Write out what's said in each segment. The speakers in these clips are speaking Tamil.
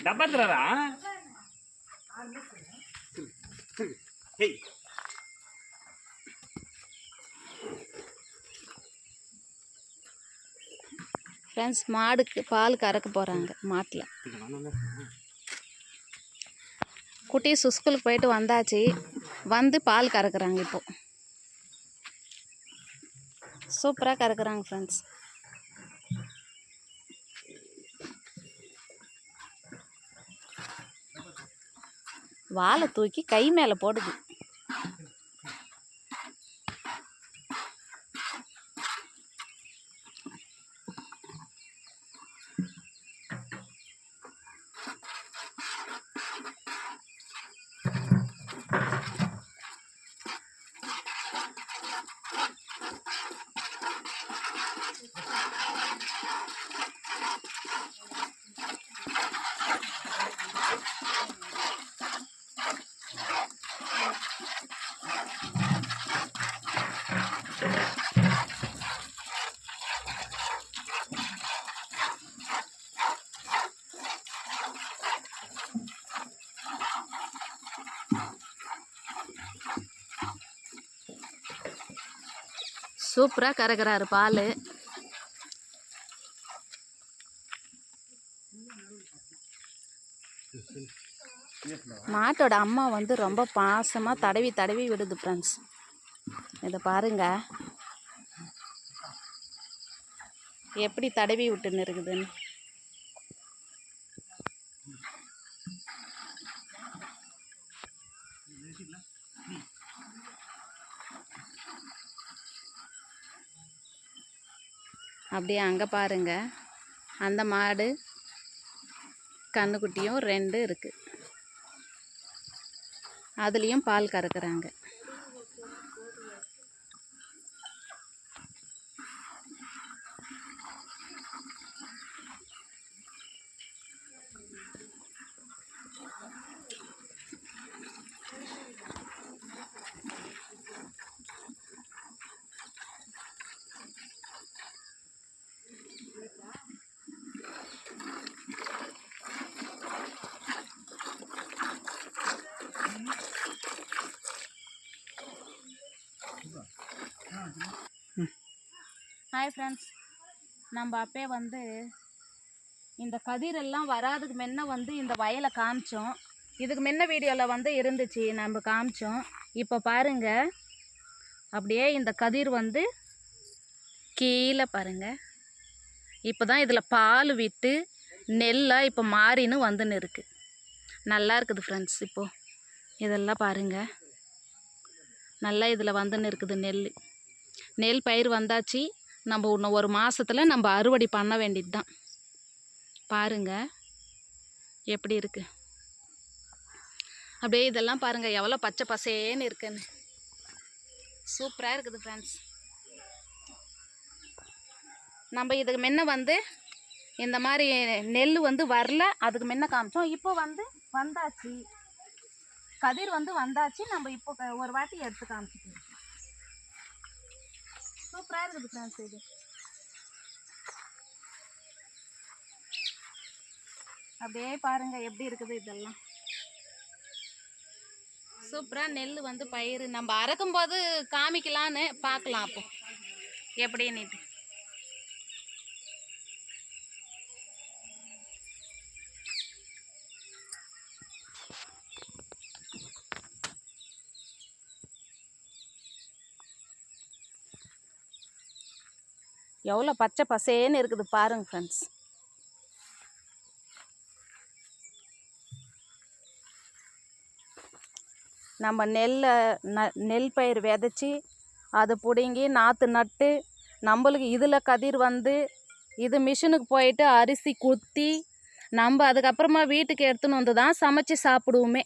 டப்பா தரா ஃப்ரெண்ட்ஸ், மாடுக்கு பால் கறக்க போகிறாங்க. மாட்டில் குட்டி ஸ்கூலுக்கு போயிட்டு வந்தாச்சு. வந்து பால் கறக்குறாங்க. இப்போது சூப்பராக கறக்குறாங்க ஃப்ரெண்ட்ஸ். வாழை தூக்கி கை மேலே போடுது. சூப்பராக கறக்குறாரு பால். மாட்டோட அம்மா வந்து ரொம்ப பாசமாக தடவி தடவி விடுது ஃப்ரெண்ட்ஸ். இதை பாருங்க எப்படி தடவி விட்டுன்னு இருக்குதுன்னு. அப்படியே அங்கே பாருங்க, அந்த மாடு கன்றுக்குட்டியும் 2 இருக்குது. அதுலேயும் பால் கறக்குறாங்க. ஹாய் ஃப்ரெண்ட்ஸ், நம்ம அப்பே வந்து இந்த கதிரெல்லாம் வராதுக்கு முன்ன வந்து இந்த வயலை காமிச்சோம். இதுக்கு முன்ன வீடியோவில் வந்து இருந்துச்சு, நம்ம காமிச்சோம். இப்போ பாருங்கள், அப்படியே இந்த கதிர் வந்து கீழே பாருங்கள். இப்போ தான் இதில் பால் விட்டு நெல்லாக இப்போ மாறின்னு வந்துன்னு இருக்குது. நல்லா இருக்குது ஃப்ரெண்ட்ஸ். இப்போது இதெல்லாம் பாருங்கள், நல்லா இதில் வந்துன்னு இருக்குது நெல் பயிர் வந்தாச்சு. நம்ம இன்னும் 1 மாதத்தில் நம்ம அறுவடை பண்ண வேண்டியது தான். பாருங்கள் எப்படி இருக்குது. அப்படியே இதெல்லாம் பாருங்கள் எவ்வளோ பச்சை பசேன்னு இருக்குன்னு. சூப்பராக இருக்குது ஃப்ரெண்ட்ஸ். நம்ம இதுக்கு முன்ன வந்து இந்த மாதிரி நெல் வந்து வரல, அதுக்கு முன்ன காமிச்சோம். இப்போ வந்து வந்தாச்சு, கதிர் வந்து வந்தாச்சு. நம்ம இப்போ ஒரு வாட்டி எடுத்து காமிச்சிட்டு சூப்பராக இருக்குது ஃப்ரெண்ட்ஸ். இது அப்படியே பாருங்கள் எப்படி இருக்குது. இதெல்லாம் சூப்பராக நெல் வந்து பயிர் நம்ம அறுக்கும்போது காமிக்கலான்னு பார்க்கலாம். அப்போ எப்படின்னுட்டு எவ்வளோ பச்சை பசேன்னு இருக்குது பாருங்கள் ஃப்ரெண்ட்ஸ். நம்ம நெல் பயிர் விதைச்சி அதை பிடுங்கி நாற்று நட்டு நம்மளுக்கு இதில் கதிர் வந்து இது மிஷினுக்கு போயிட்டு அரிசி குத்தி நம்ம அதுக்கப்புறமா வீட்டுக்கு எடுத்துன்னு வந்து தான் சமைச்சி சாப்பிடுவோமே.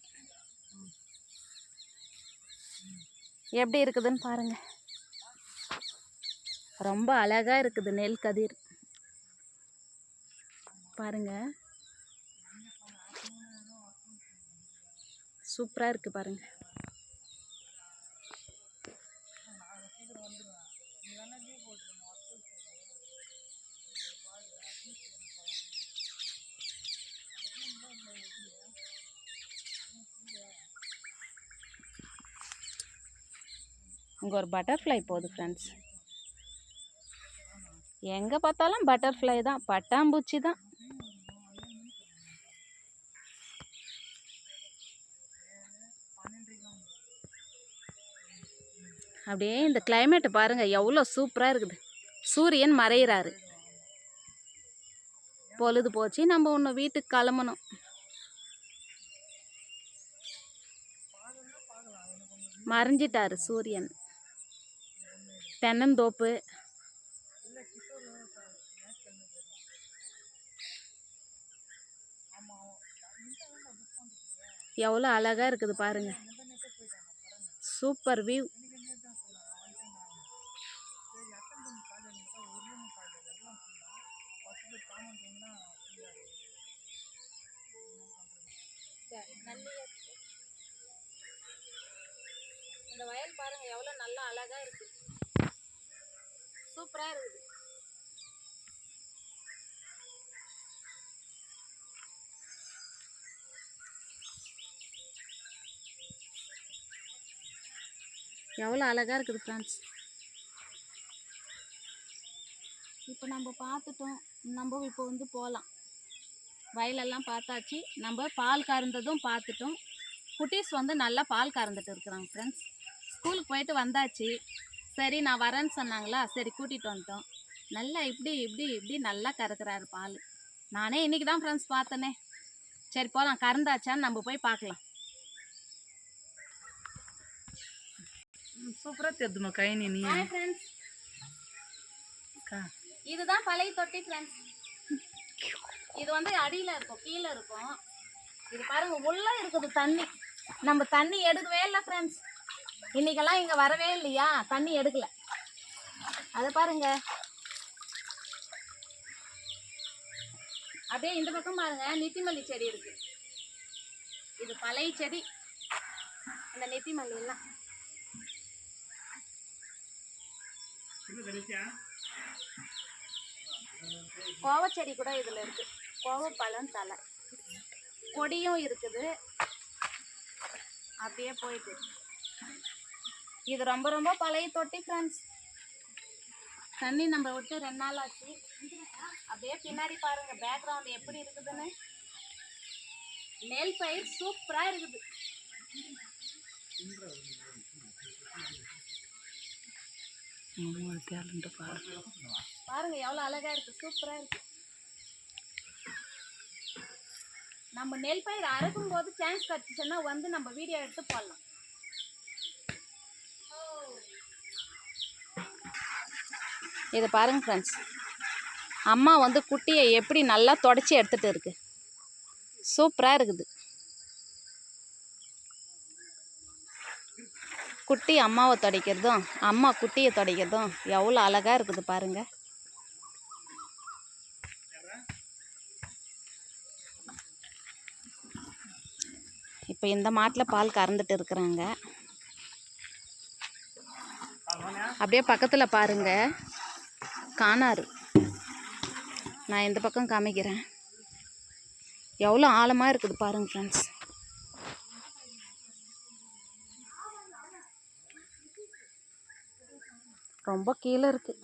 எப்படி இருக்குதுன்னு பாருங்கள். ரொம்ப அழகாக இருக்குது நெல் கதிர் பாருங்கள். சூப்பராக இருக்குது பாருங்கள். இங்கே ஒரு பட்டர்ஃப்ளை போகுது ஃப்ரெண்ட்ஸ். எங்கே பார்த்தாலும் பட்டர்ஃப்ளை தான், பட்டாம்பூச்சி தான். அப்படியே இந்த கிளைமேட்டு பாருங்கள் எவ்வளோ சூப்பராக இருக்குது. சூரியன் மறையிறாரு. பொழுது போச்சு, நம்ம இன்னும் வீட்டுக்கு கிளம்பணும். மறைஞ்சிட்டாரு சூரியன். தென்னந்தோப்பு எவ்வளோ அழகாக இருக்குது பாருங்க. Super view. இந்த வயல் பாருங்க எவ்வளோ நல்லா அழகா இருக்கு. சூப்பரா இருக்குது. எவ்வளோ அழகாக இருக்குது ஃப்ரெண்ட்ஸ். இப்போ நம்ம பார்த்துட்டோம். நம்ம இப்போ வந்து போகலாம். வயலெல்லாம் பார்த்தாச்சு. நம்ம பால் கறந்ததும் பார்த்துட்டோம். குட்டீஸ் வந்து நல்லா பால் கறந்துட்டு இருக்கிறாங்க ஃப்ரெண்ட்ஸ். ஸ்கூலுக்கு போயிட்டு வந்தாச்சு. சரி நான் வரேன்னு சொன்னாங்களா, சரி கூட்டிகிட்டு வந்துட்டோம். நல்லா இப்படி இப்படி இப்படி நல்லா கறக்குறாரு பால். நானே இன்றைக்கி தான் ஃப்ரெண்ட்ஸ் பார்த்தனே. சரி போகலாம், கறந்தாச்சான்னு நம்ம போய் பார்க்கலாம். சூப்பரா தெரியுமா கை நீ ஃப்ரெண்ட்ஸ், இதுதான் பழைய தொட்டி ஃப்ரெண்ட்ஸ். இது வந்து அடியில் இருக்கும், கீழே இருக்கும். இது பாருங்க உள்ள இருக்குது தண்ணி. நம்ம தண்ணி எடுக்கவே இல்லை ஃப்ரெண்ட்ஸ். இன்னைக்கெல்லாம் இங்கே வரவே இல்லையா, தண்ணி எடுக்கல. அதை பாருங்க. அப்படியே இந்த பக்கம் பாருங்க, நித்திமல்லி செடி இருக்கு. இது பழைய செடி. இந்த நித்திமல்லி எல்லாம் கோவச்செடி கூட இதுல இருக்கு. கோவப்பழம் தலை கொடியும் இருக்குது. அப்படியே போயிட்டு இது ரொம்ப ரொம்ப பழைய தொட்டி ஃப்ரெண்ட்ஸ். தண்ணி நம்ம விட்டு 2 நாள் ஆச்சு. அப்படியே பின்னாடி பாருங்க பேக்ரவுண்ட் எப்படி இருக்குதுன்னு. நெல் பயிர் சூப்பரா இருக்குது. பாருங்க எவ்வளவு அழகா இருக்கு, சூப்பரா இருக்கு. நம்ம நெல் பயிர் அறுக்கும் போது சான்ஸ் கிடைச்சுன்னா வந்து நம்ம வீடியோ எடுத்து போடலாம். இதை பாருங்க ஃப்ரெண்ட்ஸ், அம்மா வந்து குட்டியை எப்படி நல்லா தொடச்சி எடுத்துட்டு இருக்கு. சூப்பரா இருக்குது. குட்டி அம்மாவை துடைக்கிறதும் அம்மா குட்டியை துடைக்கிறதும் எவ்வளோ அழகாக இருக்குது பாருங்க. இப்போ இந்த மாட்டில் பால் கறந்துட்டு இருக்கிறாங்க. அப்படியே பக்கத்தில் பாருங்க காணாறு. நான் இந்த பக்கம் காமிக்கிறேன். எவ்வளோ ஆழமாக இருக்குது பாருங்க ஃப்ரெண்ட்ஸ். ரொம்ப கீழே இருக்கு.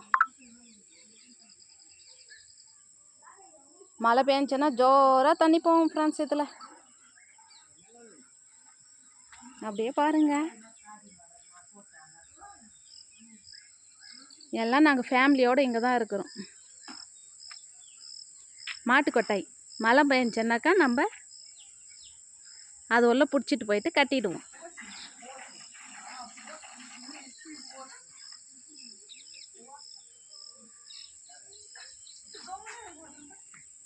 மழை பெஞ்சுன்னா ஜோராக தண்ணி போகும் ஃப்ரெண்ட்ஸ் இதில். அப்படியே பாருங்க. எல்லாம் நாங்கள் ஃபேமிலியோடு இங்கே தான் இருக்கிறோம். மாட்டுக்கொட்டாய் மழை பெஞ்சுன்னாக்கா நம்ம அது உள்ள பிடிச்சிட்டு போயிட்டு கட்டிடுவோம்.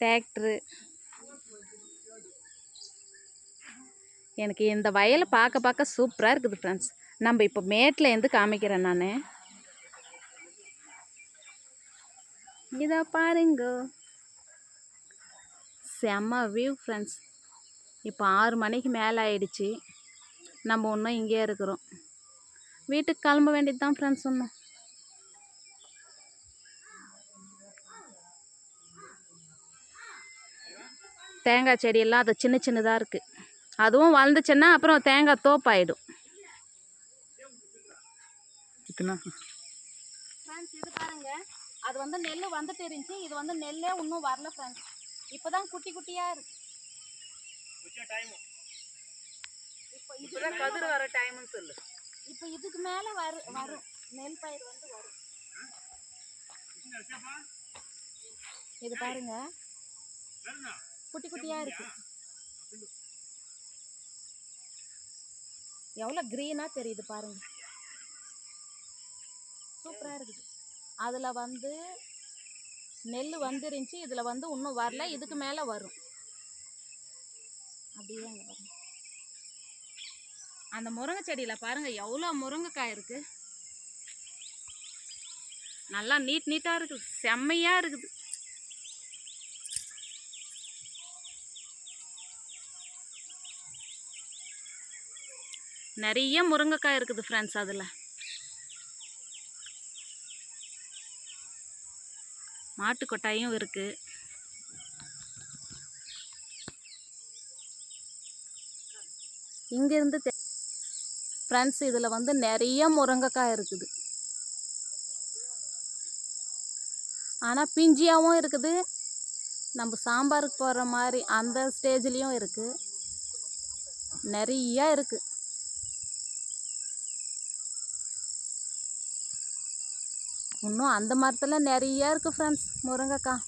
டிராக்டரு. எனக்கு இந்த வயலை பார்க்க பார்க்க சூப்பராக இருக்குது ஃப்ரெண்ட்ஸ். நம்ம இப்போ மேட்லேருந்து காமிக்கிறேன் நான். இதை பாருங்க, செம்ம வியூ ஃப்ரெண்ட்ஸ். இப்போ 6 மணிக்கு மேலே ஆயிடுச்சு. நம்ம இன்னும் இங்கே இருக்கிறோம். வீட்டுக்கு கிளம்ப வேண்டியது தான் ஃப்ரெண்ட்ஸ். இன்னும் தேங்காய் செடியெல்லாம் அது சின்ன சின்னதாக இருக்குது. அதுவும் வளர்ந்துச்சுன்னா அப்புறம் தேங்காய் தோப்பாயிடும். இத்தனை ஃப்ரெண்ட்ஸ் இது பாருங்க, அது வந்து நெல் வந்துட்டு இருந்துச்சு. இது வந்து நெல்லே இன்னும் வரல ஃப்ரெண்ட்ஸ். இப்போதான் குட்டி குட்டியா இருக்கு. இப்போ இதுதான் கதிர் வர டைம்னு சொல்லு. இப்போ இதுக்கு மேலே வரும் நெல் பயிர் வந்து வரும். இது பாருங்க குட்டி குட்டியா இருக்கு. எவ்வளோ க்ரீனாக தெரியுது பாருங்க, சூப்பராக இருக்குது. அதில் வந்து நெல் வந்துருந்துச்சு, இதில் வந்து இன்னும் வரல, இதுக்கு மேலே வரும். அப்படியே அங்கே பாருங்க, அந்த முருங்கை செடியில் பாருங்க எவ்வளோ முருங்கைக்காய் இருக்கு. நல்லா நீட்டாக இருக்குது, செம்மையாக இருக்குது. நிறைய முருங்கைக்காய் இருக்குது ஃப்ரெண்ட்ஸ். அதில் மாட்டுக்கொட்டாயும் இருக்குது. இங்கேருந்து ஃப்ரெண்ட்ஸ் இதில் வந்து நிறைய முருங்கைக்காய் இருக்குது. ஆனால் பிஞ்சியாகவும் இருக்குது, நம்ம சாம்பாருக்கு போடுற மாதிரி அந்த ஸ்டேஜ்லேயும் இருக்குது. நிறையா இருக்குது. இன்னும் அந்த மரத்தில் நிறையா இருக்குது ஃப்ரெண்ட்ஸ். முருங்கைக்காய்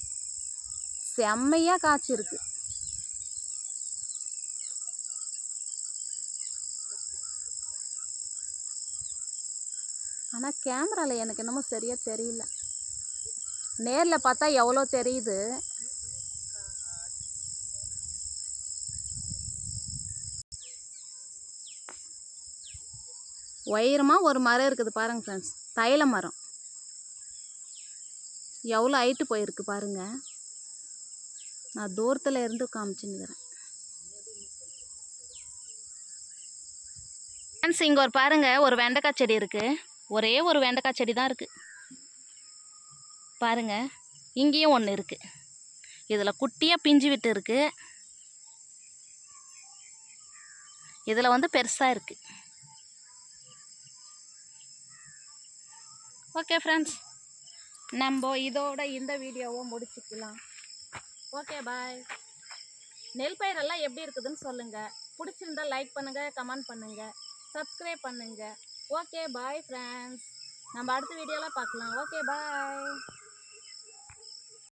செம்மையாக காய்ச்சிருக்கு. ஆனால் கேமராவில் எனக்கு என்னமோ சரியாக தெரியல, நேரில் பார்த்தா எவ்வளோ தெரியுது. உயரமாக ஒரு மரம் இருக்குது பாருங்கள் ஃப்ரெண்ட்ஸ், தைல மரம். எவ்வளோ ஹைட்டு போயிருக்கு பாருங்க. நான் தூரத்தில் இருந்து காமிச்சுன்னுக்கிறேன் ஃப்ரெண்ட்ஸ். இங்கே ஒரு பாருங்க, ஒரு வெண்டைக்காய் செடி இருக்குது. ஒரே ஒரு வெண்டைக்காய் செடி தான் இருக்குது பாருங்க. இங்கேயும் ஒன்று இருக்குது. இதில் குட்டியாக பிஞ்சு விட்டு இருக்குது. இதில் வந்து பெருசாக இருக்குது. ஓகே ஃப்ரெண்ட்ஸ், நம்ம இதோட இந்த வீடியோவை முடிச்சுக்கலாம். Okay bye. நெல் பயிரெல்லாம் எப்படி இருக்குதுன்னு சொல்லுங்கள். பிடிச்சிருந்தா லைக் பண்ணுங்கள், கமெண்ட் பண்ணுங்கள், சப்ஸ்கிரைப் பண்ணுங்கள். ஓகே பாய் ஃப்ரெண்ட்ஸ், நம்ம அடுத்த வீடியோவில் பார்க்கலாம். Okay bye.